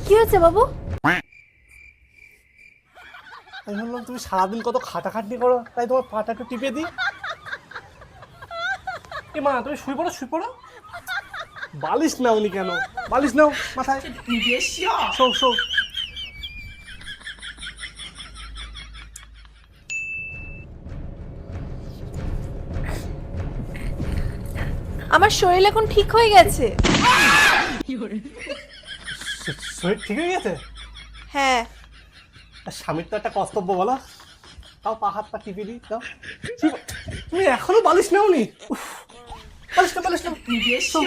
কি হয়েছে বাবু? আমি ভাবলাম তুমি সারাদিন কত খাটাখাটনি করো, তাই তোমার পাটা একটু টিপে দিই। এ মা, তুমি শুয়ে পড়ো, শুয়ে পড়ো। বালিশ নাওনি কেন? বালিশ নাও মাথায়। Show show. আমার শরীর এখন ঠিক হয়ে গেছে। শরীর ঠিক হয়ে গেছে? হ্যাঁ। আর স্বামীর তো একটা কর্তব্য, বলো। তাও পা হাত পা টিপে দিই, দাও। তুমি এখনো বালিশ নাওনি? উফ, বালিশ নাও, বালিশ নাও। শো।